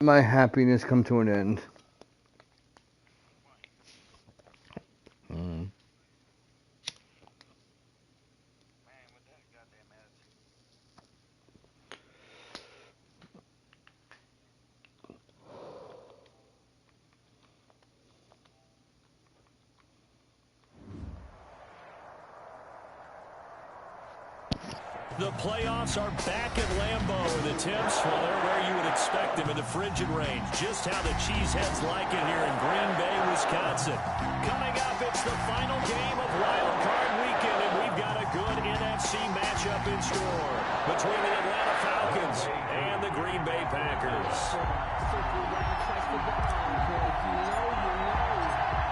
My happiness come to an end. The playoffs are back at Lambeau, and the temps, well, they're where you would expect them in the frigid range. Just how the Cheeseheads like it here in Green Bay, Wisconsin. Coming up, it's the final game of Wild Card Weekend, and we've got a good NFC matchup in store between the Atlanta Falcons and the Green Bay Packers.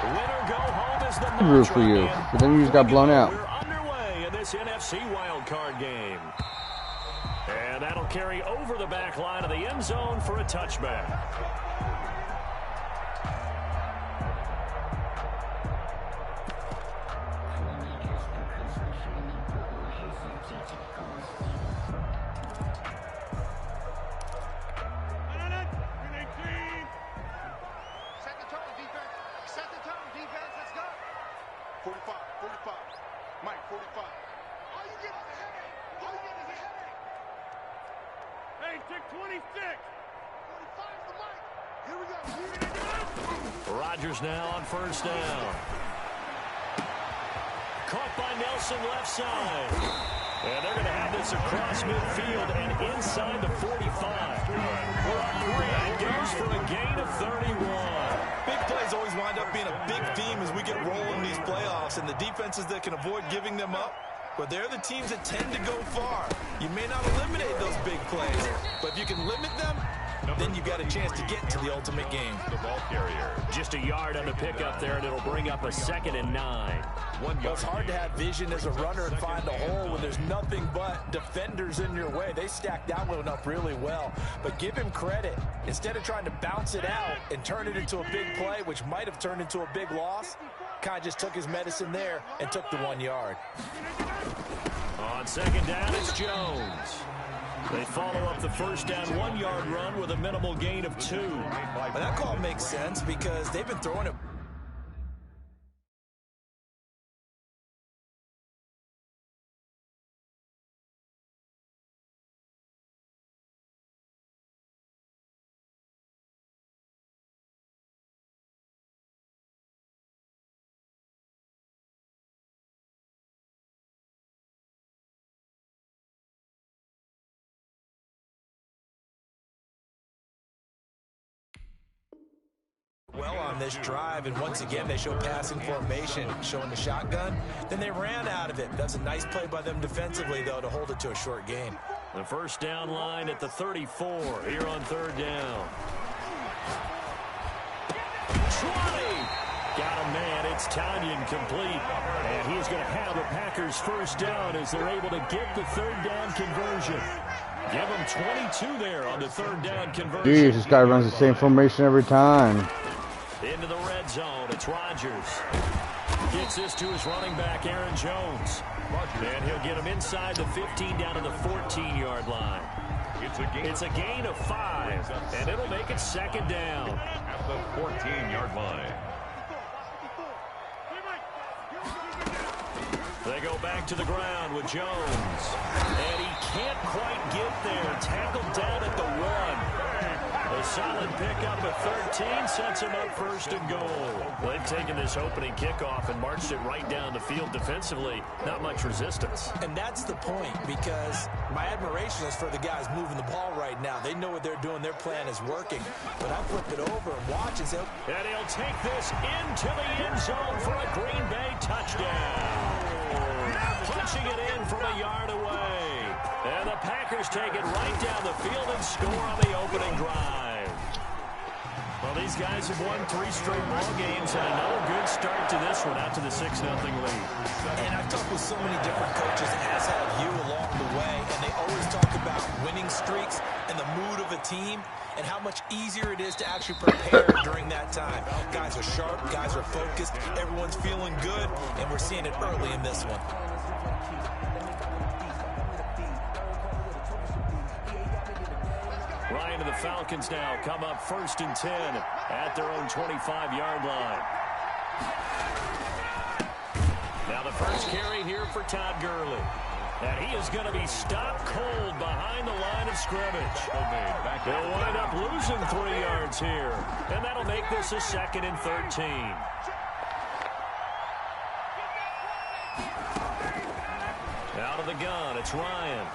Winner go home is the Root for you, but then you just got blown out. This NFC wildcard game. And that'll carry over the back line of the end zone for a touchback. Set the tone, defense. Set the tone, defense. Let's go. 45, 45. Mike, 45. All you get is a headache. All you get is a headache. Hey, take 26. 45 is the mic. Here we go. Rodgers now on first down. Caught by Nelson left side. And they're going to have this across midfield and inside the 45. We're on 3. It goes for a gain of 31. Big plays always wind up being a big theme as we get rolling these playoffs, and the defenses that can avoid giving them up, but they're the teams that tend to go far. You may not eliminate those big plays, but if you can limit them, then you've got a chance to get to the ultimate game. The ball carrier. Just a yard on the pickup there, and it'll bring up a 2nd and 9. Well, it's hard to have vision as a runner and find a hole when there's nothing but defenders in your way. They stacked that one up really well. But give him credit. Instead of trying to bounce it out and turn it into a big play, which might have turned into a big loss, kind of just took his medicine there and took the 1 yard. On 2nd down, it's Jones. They follow up the first down 1-yard run with a minimal gain of 2. But that call makes sense because they've been throwing it. Well on this drive, and once again they show passing formation, showing the shotgun. Then they ran out of it. That's a nice play by them defensively, though, to hold it to a short gain. The first down line at the 34 here on 3rd down. 20. Got a man. It's Tanyan complete. And he's going to have the Packers first down as they're able to get the 3rd down conversion. Give them 22 there on the 3rd down conversion. Jeez, this guy runs the same formation every time. Into the red zone. It's Rodgers. Gets this to his running back, Aaron Jones. And he'll get him inside the 15 down to the 14-yard line. It's a gain of 5, and it'll make it 2nd down. At the 14-yard line. They go back to the ground with Jones. And he can't quite get there. Tackled down at the 1. A solid pickup at 13 sets him up 1st and goal. They've taken this opening kickoff and marched it right down the field defensively. Not much resistance. And that's the point, because my admiration is for the guys moving the ball right now. They know what they're doing. Their plan is working. But I flip it over and watch and say, and he'll take this into the end zone for a Green Bay touchdown. Punching it in from a yard away. And the Packers take it right down the field and score on the opening drive. Well, these guys have won 3 straight ball games, and another good start to this one, out to the 6-0 lead. And I've talked with so many different coaches, as have you, along the way, and they always talk about winning streaks and the mood of a team and how much easier it is to actually prepare during that time. Guys are sharp, guys are focused, everyone's feeling good, and we're seeing it early in this one. Ryan and the Falcons now come up 1st and 10 at their own 25-yard line. Now the first carry here for Todd Gurley. And he is going to be stopped cold behind the line of scrimmage. They'll wind up losing 3 yards here. And that'll make this a 2nd and 13. Out of the gun, it's Ryan.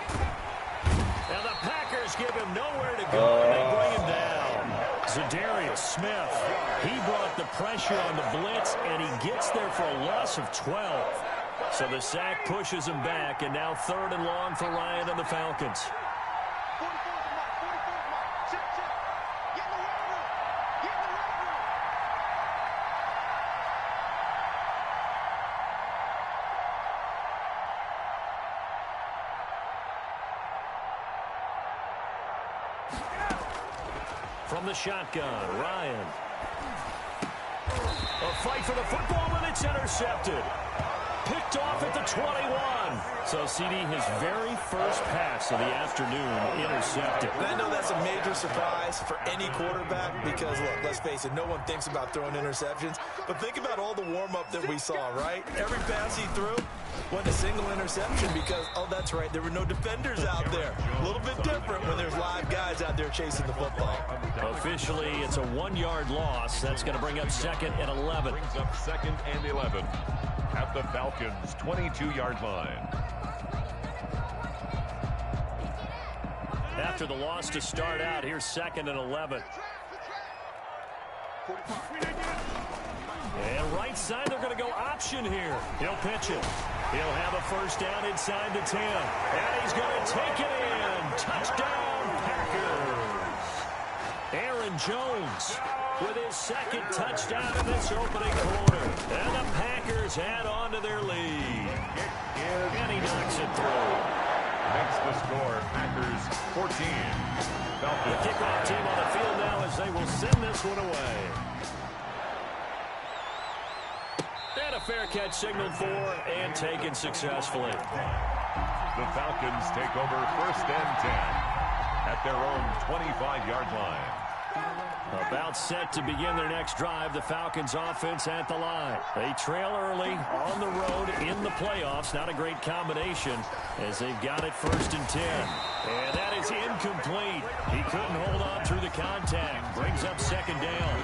And the Packers give him nowhere to go, and they bring him down. Za'Darius Smith, he brought the pressure on the blitz, and he gets there for a loss of 12. So the sack pushes him back, and now 3rd and long for Ryan and the Falcons. From the shotgun, Ryan. A fight for the football, and it's intercepted. Picked off at the 21. So, CD, his very first pass of the afternoon intercepted. And I know that's a major surprise for any quarterback because, look, let's face it, no one thinks about throwing interceptions. But think about all the warm-up that we saw, right? Every pass he threw wasn't a single interception because, oh, that's right, there were no defenders out there. A little bit different when there's live guys out there chasing the football. Officially, it's a 1-yard loss. That's going to bring up 2nd and 11. Brings up 2nd and 11 at the Falcons' 22-yard line. After the loss to start out, here's 2nd and 11. And right side, they're going to go option here. He'll pitch it. He'll have a first down inside the 10. And he's going to take it in. Touchdown, Packers. Aaron Jones with his 2nd touchdown in this opening quarter. And the Packers add on to their lead. And he knocks it through. Makes the score, Packers 14. Falcons. The kickoff team on the field now as they will send this one away. And a fair catch signaled for and taken successfully. The Falcons take over 1st and 10 at their own 25-yard line. About set to begin their next drive, the Falcons offense at the line. They trail early on the road in the playoffs. Not a great combination as they've got it 1st and 10. And that is incomplete. He couldn't hold on through the contact. Brings up 2nd down.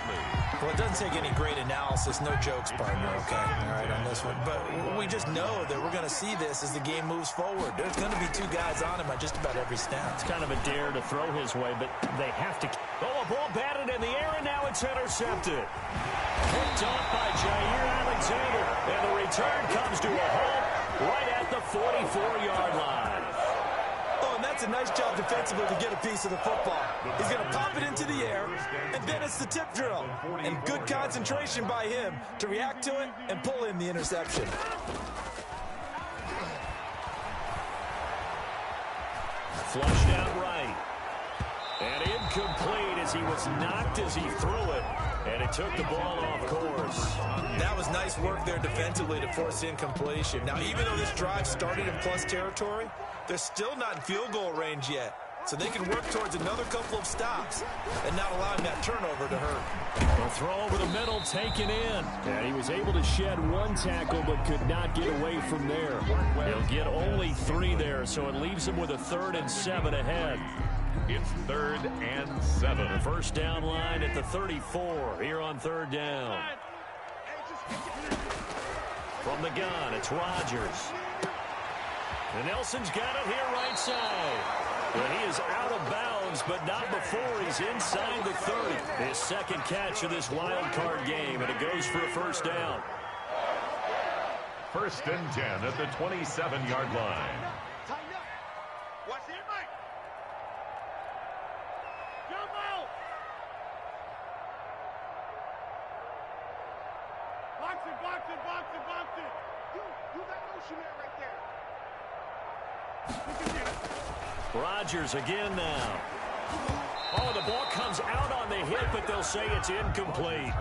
Well, it doesn't take any great analysis. No jokes, partner, okay? All right, on this one. But we just know that we're going to see this as the game moves forward. There's going to be 2 guys on him at just about every snap. It's kind of a dare to throw his way, but they have to. Oh, a ball batted in the air, and now it's intercepted. Picked off by Jair Alexander, and the return comes to a halt right at the 44-yard line. Oh, and that's a nice job defensively to get a piece of the football. He's going to pop it into the air, and then it's the tip drill. And good concentration by him to react to it and pull in the interception. Flushed out right. And incomplete as he was knocked as he threw it. And it took the ball off course. That was nice work there defensively to force incompletion. Now, even though this drive started in plus territory, they're still not in field goal range yet. So they can work towards another couple of stops and not allowing that turnover to hurt. The throw over the middle taken in. And he was able to shed 1 tackle but could not get away from there. He'll get only 3 there, so it leaves him with a 3rd and 7 ahead. It's 3rd and 7. The first down line at the 34 here on 3rd down. From the gun, it's Rodgers. And Nelson's got it here right side. Well, he is out of bounds, but not before he's inside the 30. His 2nd catch of this wild card game, and it goes for a first down. 1st and 10 at the 27-yard line. Tighten up. Watch the Mike. Jump out. Box it, box it, box it, box it. You got motion there right there. Rodgers again now. Oh, the ball comes out on the hit, but they'll say it's incomplete.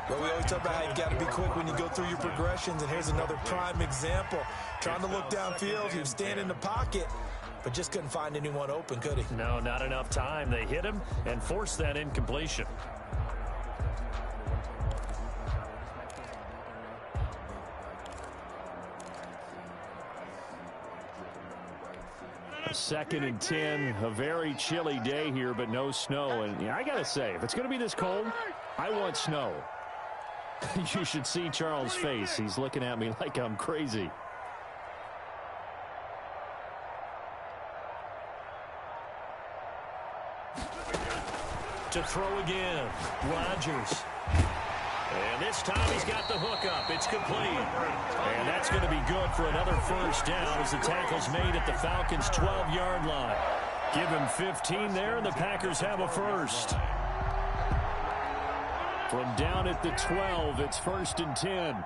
But we always talk about how you got to be quick when you go through your progressions, and here's another prime example. Trying to look downfield, he was standing in the pocket, but just couldn't find anyone open, could he? No, not enough time. They hit him and forced that incompletion. Second and 10, a very chilly day here, but no snow. And yeah, I got to say, if it's going to be this cold, I want snow. You should see Charles' face. He's looking at me like I'm crazy. To throw again, Rodgers. And this time he's got the hook up. It's complete. And that's going to be good for another first down as the tackle's made at the Falcons' 12-yard line. Give him 15 there, and the Packers have a first. From down at the 12, it's 1st and 10.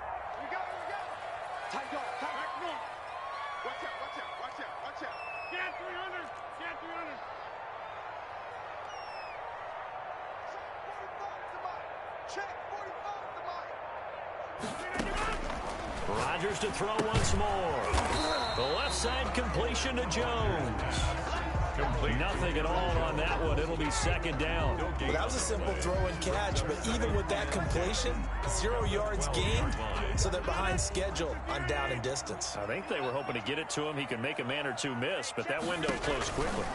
Rodgers to throw once more. The left side completion to Jones. Nothing at all on that one. It'll be second down. Well, that was a simple throw and catch, but even with that completion, 0 yards gained, so they're behind schedule on down and distance. I think they were hoping to get it to him. He can make a man or two miss, but that window closed quickly.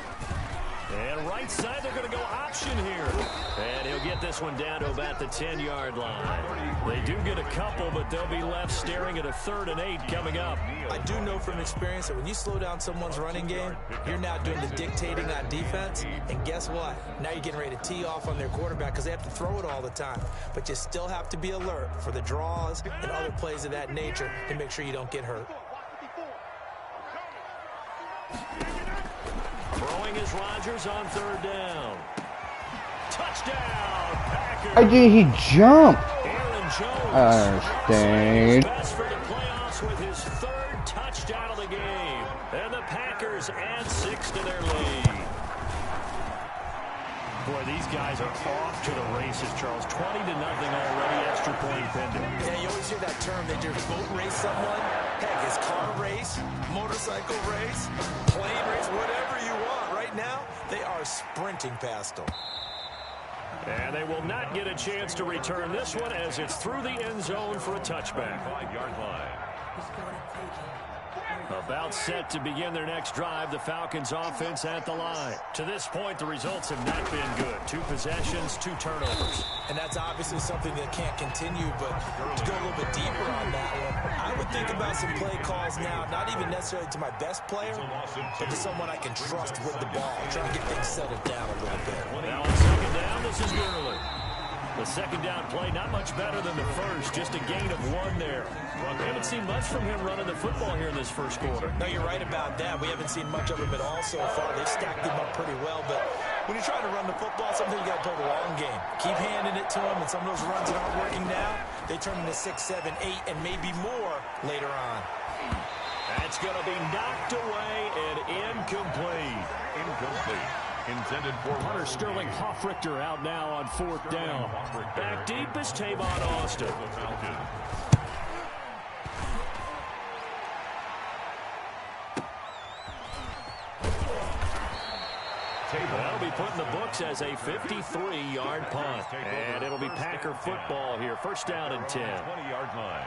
And right side, they're going to go option here. And he'll get this one down to about the 10-yard line. They do get a couple, but they'll be left staring at a 3rd and 8 coming up. I do know from experience that when you slow down someone's running game, you're now doing the dictating on defense. And guess what? Now you're getting ready to tee off on their quarterback because they have to throw it all the time. But you still have to be alert for the draws and other plays of that nature to make sure you don't get hurt. Throwing is Rodgers on 3rd down. Touchdown, Packers. How did he jump? Aaron Jones. Dang. Best for the playoffs with his 3rd touchdown of the game. And the Packers add 6 to their lead. Boy, these guys are off to the races, Charles. 20-0 already, extra point pending. Yeah, you always hear that term. They just boat race someone. Heck, it's car race, motorcycle race, plane race, whatever you want. Right now, they are sprinting past them. And they will not get a chance to return this one as it's through the end zone for a touchback. 5-yard line. About set to begin their next drive, the Falcons offense at the line. To this point, the results have not been good. 2 possessions, 2 turnovers. And that's obviously something that can't continue, but to go a little bit deeper on that one, I would think about some play calls now, not even necessarily to my best player, but to someone I can trust with the ball, trying to get things settled down a little bit. Now on 2nd down, this is Gurley. The 2nd down play, not much better than the first, just a gain of 1 there. We haven't seen much from him running the football here in this first quarter. No, you're right about that. We haven't seen much of him at all so far. They've stacked him up pretty well, but when you're trying to run the football, sometimes you got to play the long game. Keep handing it to him, and some of those runs that aren't working now, they turn into 6, 7, 8, and maybe more later on. That's going to be knocked away and incomplete. Incomplete. Intended for Hunter Sterling Hoffrichter out now on 4th down. Back deep is Tavon Austin. That'll be put in the books as a 53-yard punt. And it'll be Packer football here. 1st down and 10. 20-yard line.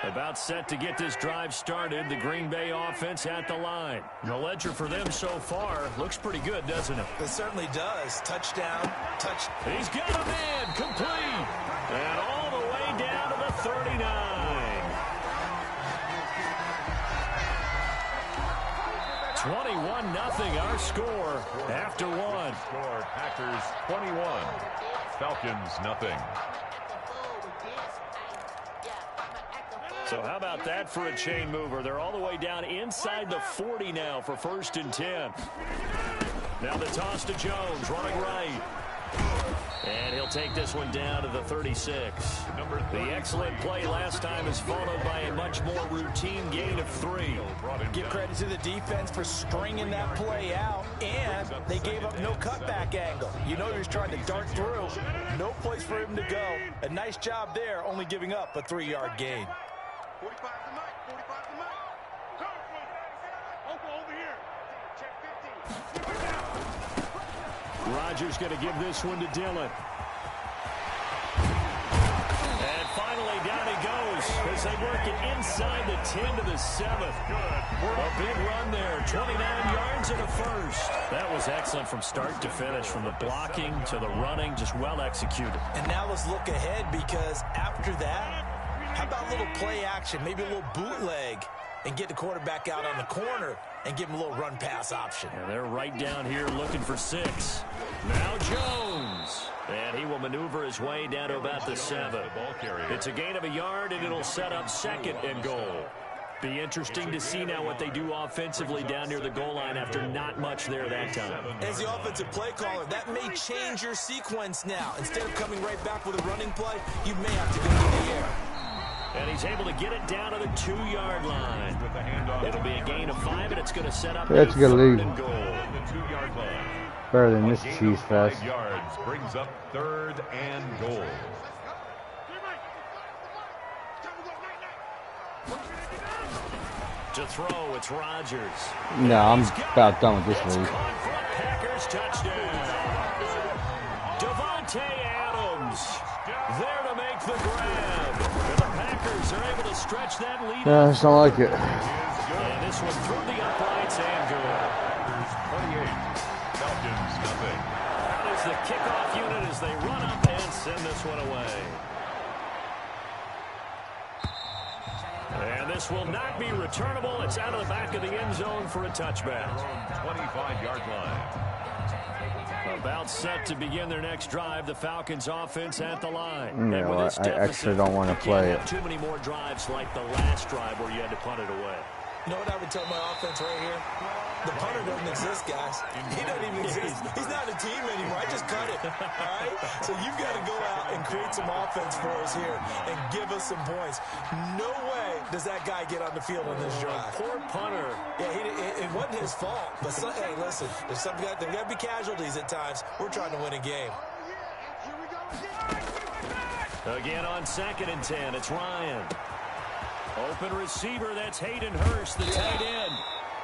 About set to get this drive started. The Green Bay offense at the line. The ledger for them so far looks pretty good, doesn't it? It certainly does. Touchdown. He's got a man. Complete. And all the way down to the 39. 21-0 our score after 1. Score Packers 21. Falcons nothing. So how about that for a chain mover? They're all the way down inside the 40 now for 1st and 10. Now the toss to Jones, running right. And he'll take this one down to the 36. The excellent play last time is followed by a much more routine gain of 3. Give credit to the defense for stringing that play out, and they gave up no cutback angle. You know he was trying to dart through. No place for him to go. A nice job there, only giving up a 3-yard gain. 45 to Mike. 45 to Mike. Over here. Check 15. Rodgers going to give this one to Dillon. And finally down he goes as they work it inside the 10 to the 7. A big run there, 29 yards and a first. That was excellent from start to finish, from the blocking to the running, just well executed. And now let's look ahead, because after that, how about a little play action, maybe a little bootleg, and get the quarterback out on the corner and give him a little run-pass option. And they're right down here looking for 6. Now Jones. And he will maneuver his way down to about the 7. It's a gain of a yard, and it'll set up 2nd and goal. Be interesting to see now what they do offensively down near the goal line after not much there that time. As the offensive play caller, that may change your sequence now. Instead of coming right back with a running play, you may have to go to the air. And he's able to get it down to the 2-yard line. It'll be a gain of 5, and it's going to set up That's a good lead. and goal. The 2-yard line. Better than this cheese fest. 5 yards brings up 3rd and goal. To throw, it's Rodgers. No, I'm about done with this It's league. caught for a Packers touchdown. Devontae Adams there to make the grab. And the Packers are able to stretch that lead. Yeah, I just don't like it. And this one through the uprights and good. 28. Falcons nothing. Out is the kickoff unit as they run up and send this one away. And this will not be returnable. It's out of the back of the end zone for a touchback. 25-yard line. About set to begin their next drive. The Falcons offense at the line. No, And with this I actually don't want to you play can't it. have too many more drives like the last drive where you had to punt it away. You know what I would tell my offense right here? The punter doesn't exist, guys. He doesn't even exist. He's not a team anymore. I just cut it. All right? So you've got to go out and create some offense for us here and give us some points. No way does that guy get on the field on this drive. Poor punter. Yeah, it wasn't his fault. But, hey, listen, there's got to be casualties at times. We're trying to win a game. Again on 2nd and 10, it's Ryan. Open receiver, that's Hayden Hurst, the tight end.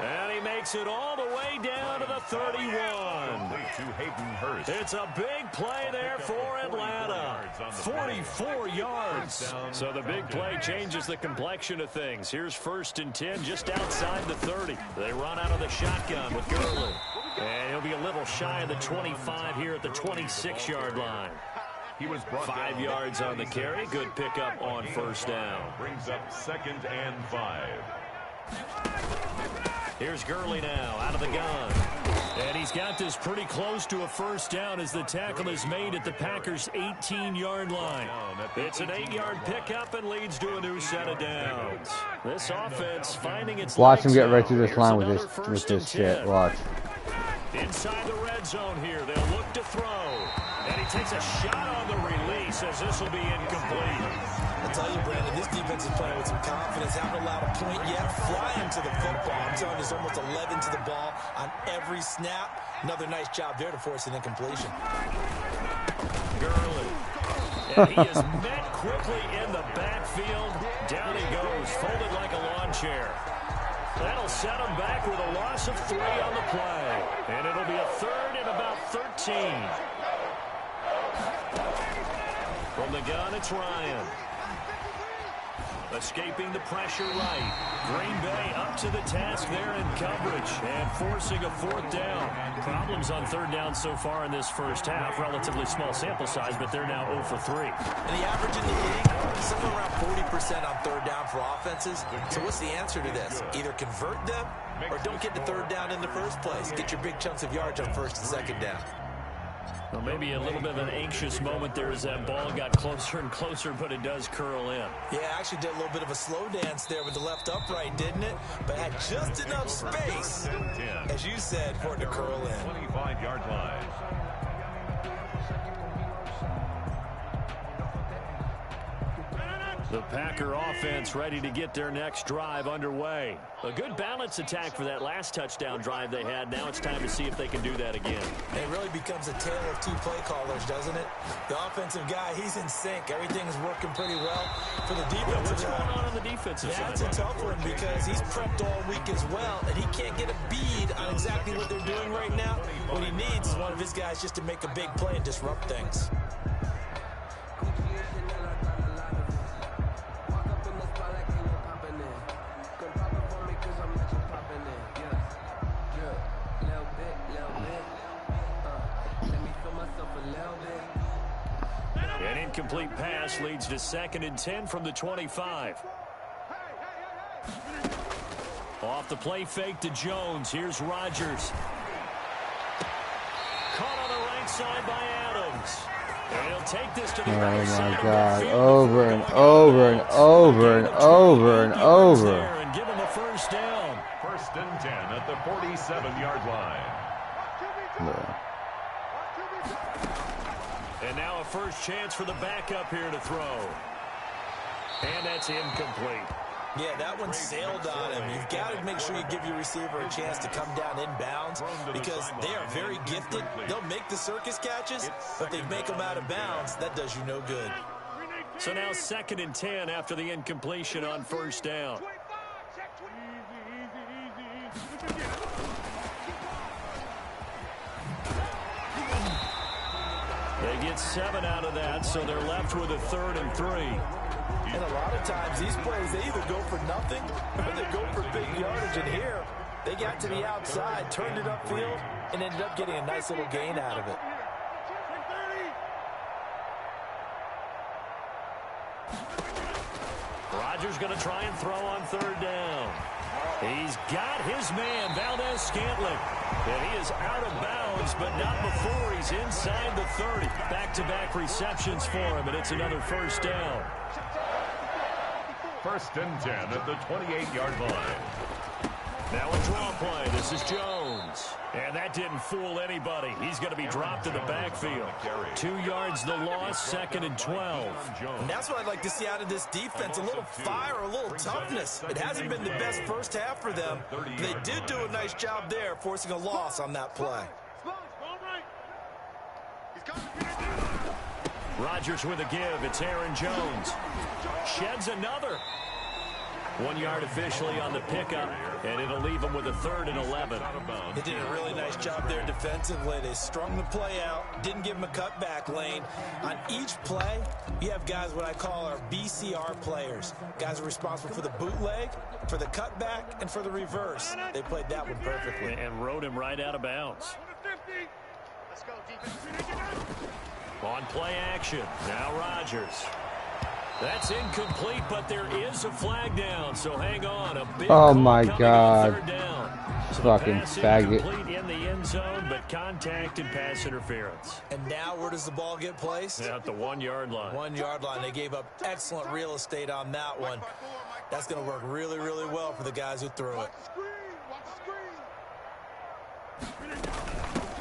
And he makes it all the way down to the 31. To Hayden Hurst. It's a big play there for Atlanta. 44 yards. So the big play changes the complexion of things. Here's 1st and 10 just outside the 30. They run out of the shotgun with Gurley. And he'll be a little shy of the 25 here at the 26-yard line. He was brought 5 yards on the carry. Good pickup on 1st down. Brings up 2nd and 5. Here's Gurley now out of the gun. And he's got this pretty close to a 1st down as the tackle is made at the Packers' 18-yard line. It's an 8-yard pickup and leads to a new set of downs. This offense finding its Watch him legs get right now. through this Here's line with another this 1st and shit. 10. Watch. Inside the red zone here, they'll look to throw. And he takes a shot on the release as this will be incomplete. I tell you, Brandon, this defense is playing with some confidence. Haven't allowed a point yet. Flying to the football. I'm telling you, there's almost 11 to the ball on every snap. Another nice job there to force an incompletion. Gurley. And he is met quickly in the backfield. Down he goes, folded like a lawn chair. That'll set him back with a loss of 3 on the play. And it'll be a 3rd and about 13. From the gun, it's Ryan. Escaping the pressure right. Green Bay up to the task there in coverage and forcing a 4th down. Problems on 3rd down so far in this first half. Relatively small sample size, but they're now 0 for 3. And the average in the league, somewhere around 40% on 3rd down for offenses. So what's the answer to this? Either convert them or don't get the 3rd down in the first place. Get your big chunks of yards on 1st and 2nd down. Well, maybe a little bit of an anxious moment there as that ball got closer and closer, but it does curl in. Yeah, actually did a little bit of a slow dance there with the left upright, didn't it? But had just enough space, as you said, for it to curl in. 25-yard line. The Packer offense ready to get their next drive underway. A good balance attack for that last touchdown drive they had. Now it's time to see if they can do that again. It really becomes a tale of two play callers, doesn't it? The offensive guy, he's in sync. Everything's working pretty well. For the defense, what's going on the defensive side? That's a tough one because he's prepped all week as well, and he can't get a bead on exactly what they're doing right now. What he needs is one of his guys just to make a big play and disrupt things. An incomplete pass leads to 2nd and 10 from the 25. Off the play fake to Jones. Here's Rodgers. Caught on the right side by Adams. And he'll take this to the right side. Oh my God. Over and over and over and over and over. And give him a first down. 1st and 10 at the 47-yard line. Yeah. And now a first chance for the backup here to throw. And that's incomplete. Yeah, that one sailed on him. You've got to make sure you give your receiver a chance to come down inbounds because they are very gifted. They'll make the circus catches, but they make them out of bounds. That does you no good. So now 2nd and 10 after the incompletion on first down. They get 7 out of that, so they're left with a 3rd and 3. And a lot of times these plays, they either go for nothing or they go for big yardage. And here, they got to the outside, turned it upfield, and ended up getting a nice little gain out of it. Rodgers going to try and throw on 3rd down. He's got his man, Valdez-Scantling. And he is out of bounds, but not before he's inside the 30. Back-to-back receptions for him, and it's another first down. 1st and 10 at the 28-yard line. Now a draw play. This is Jones. And that didn't fool anybody. He's going to be dropped in the backfield. 2 yards the loss, 2nd and 12. And that's what I'd like to see out of this defense. A little fire, a little toughness. It hasn't been the best first half for them. They did do a nice job there, forcing a loss on that play. Rodgers with a give. It's Aaron Jones. Sheds another. 1 yard officially on the pickup, and it'll leave him with a 3rd and 11. They did a really nice job there defensively. They strung the play out, didn't give him a cutback lane. On each play, you have guys what I call our BCR players. Guys are responsible for the bootleg, for the cutback, and for the reverse. They played that one perfectly. And rode him right out of bounds. Let's go, defense. On play action, now Rodgers. That's incomplete, but there is a flag down, so hang on. A big Oh my call God. coming on 3rd down. So Fucking pass faggot. incomplete in the end zone, but contact and pass interference. And now where does the ball get placed? At the 1 yard line. 1 yard line. They gave up excellent real estate on that one. That's going to work really, really well for the guys who threw it.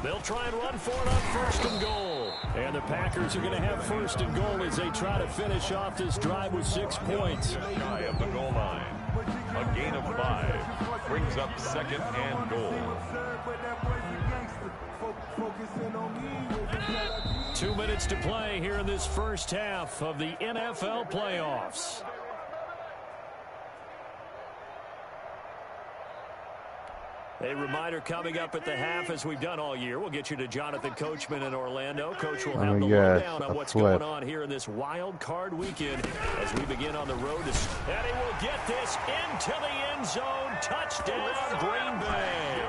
They'll try and run for it on 1st and goal. And the Packers are going to have 1st and goal as they try to finish off this drive with 6 points. Shy of the goal line. A gain of 5 brings up 2nd and goal. 2 minutes to play here in this first half of the NFL playoffs. A reminder coming up at the half, as we've done all year. We'll get you to Jonathan Coachman in Orlando. Coach will have the lowdown on what's going on here in this wild card weekend as we begin on the road. And he will get this into the end zone. Touchdown, Green Bay.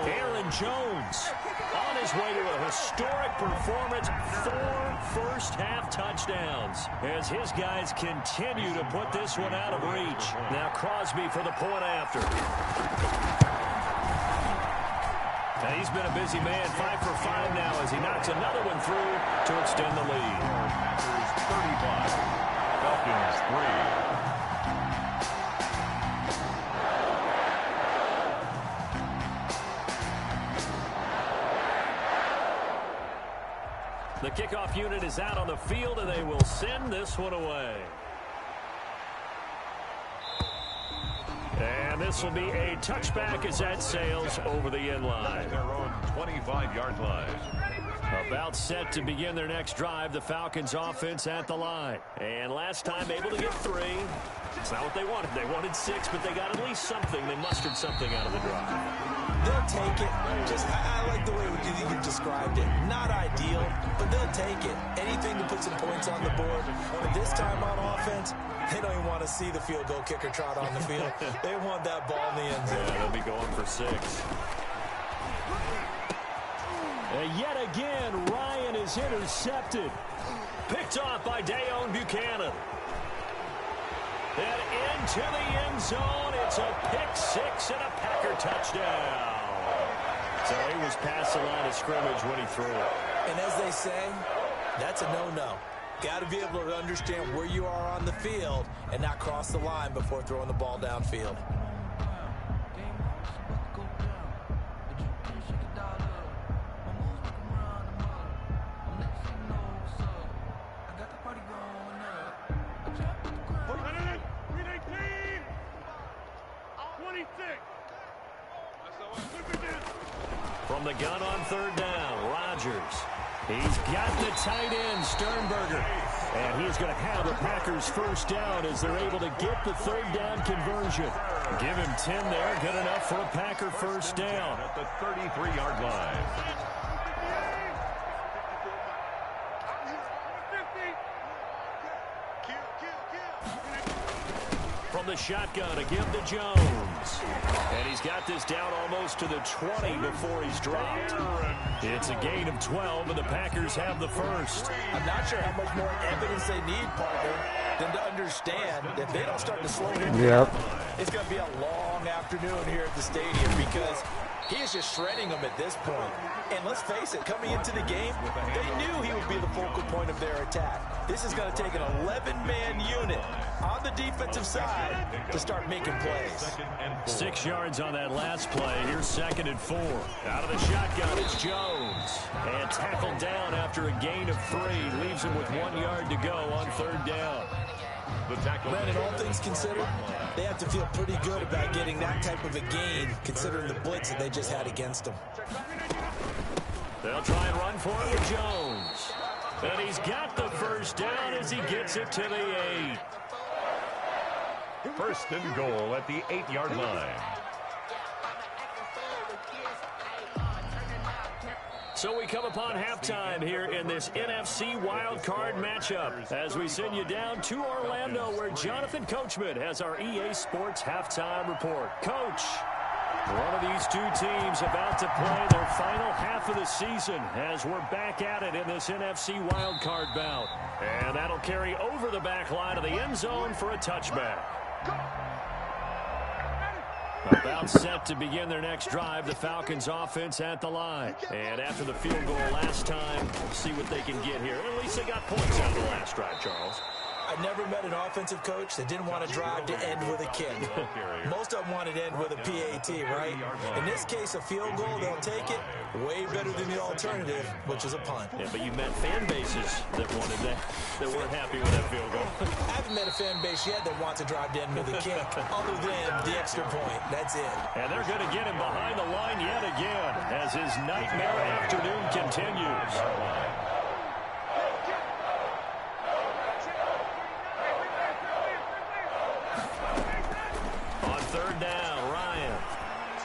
Aaron Jones on his way to a historic performance. 4 first-half touchdowns as his guys continue to put this one out of reach. Now Crosby for the point after. And he's been a busy man, 5 for 5 now as he knocks another one through to extend the lead. Packers 35, Falcons 3. The kickoff unit is out on the field, and they will send this one away. And this will be a touchback as that sails over the end line. Their own 25-yard line. About set to begin their next drive, the Falcons offense at the line. And last time able to get 3. It's not what they wanted. They wanted 6, but they got at least something. They mustered something out of the drive. They'll take it. I like the way you described it. Not ideal, but they'll take it. Anything to put some points on the board. But this time on offense, they don't even want to see the field goal kicker trot on the field. They want that ball in the end zone. Yeah, they'll be going for 6. And yet again, Ryan is intercepted. Picked off by Dayon Buchanan. And into the end zone, it's a pick 6 and a Packer touchdown. So he was past the line of scrimmage when he threw it. And as they say, that's a no-no. Got to be able to understand where you are on the field and not cross the line before throwing the ball downfield. From the gun on 3rd down, Rodgers. He's got the tight end, Sternberger. And he's going to have the Packers first down as they're able to get the 3rd down conversion. Give him 10 there, good enough for a Packer first down. At the 33-yard line. From the shotgun, a give to Jones. And he's got this down almost to the 20 before he's dropped. It's a gain of 12, and the Packers have the first. I'm not sure how much more evidence they need, partner, than to understand that if they don't start to slow him down, it's going to be a long afternoon here at the stadium because he is just shredding them at this point. And let's face it, coming into the game, they knew he would be the focal point of their attack. This is going to take an 11-man unit on the defensive side to start making plays. 6 yards on that last play. Here's 2nd and 4. Out of the shotgun, it's Jones. And tackled down after a gain of 3. Leaves him with 1 yard to go on 3rd down. Brandon, all things considered, they have to feel pretty good about getting that type of a gain, considering the blitz that they just had against them. They'll try and run for it with Jones. And he's got the first down as he gets it to the 8. First and goal at the 8-yard line. So we come upon halftime here in this NFC wildcard matchup as we send you down to Orlando where Jonathan Coachman has our EA Sports halftime report. Coach, one of these two teams about to play their final half of the season as we're back at it in this NFC wildcard bout. And that'll carry over the back line of the end zone for a touchback. About set to begin their next drive, the Falcons offense at the line. And after the field goal last time, we'll see what they can get here. At least they got points out of the last drive, Charles. I never met an offensive coach that didn't want to drive to end with a kick. Most of them wanted to end with a PAT, right? In this case, a field goal, they'll take it. Way better than the alternative, which is a punt. Yeah, but you met fan bases that wanted that weren't happy with that field goal. I haven't met a fan base yet that wants to drive to end with a kick, other than the extra point. That's it. And they're going to get him behind the line yet again as his nightmare afternoon continues.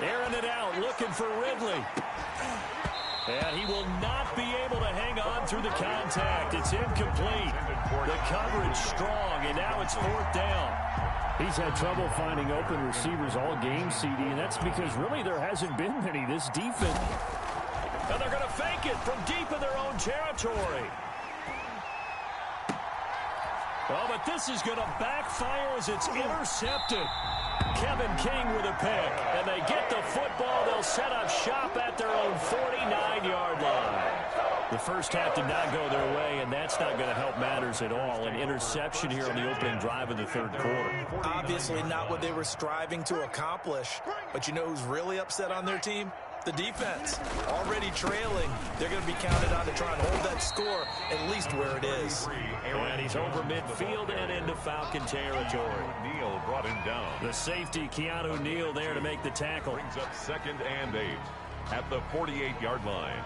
Airing it out, looking for Ridley. And he will not be able to hang on through the contact. It's incomplete. The coverage strong, and now it's 4th down. He's had trouble finding open receivers all game, CD, and that's because really there hasn't been many. This defense. And they're going to fake it from deep in their own territory. Oh, but this is going to backfire as it's intercepted. Kevin King with a pick, and they get the football. They'll set up shop at their own 49-yard line. The first half did not go their way, and that's not going to help matters at all. An interception here on the opening drive of the 3rd quarter. Obviously not what they were striving to accomplish, but you know who's really upset on their team? The defense already trailing. They're going to be counted on to try and hold that score at least where it is. And he's over midfield and into Falcon territory. Neal brought him down. The safety, Keanu Neal, there to make the tackle. Brings up 2nd and 8 at the 48-yard line.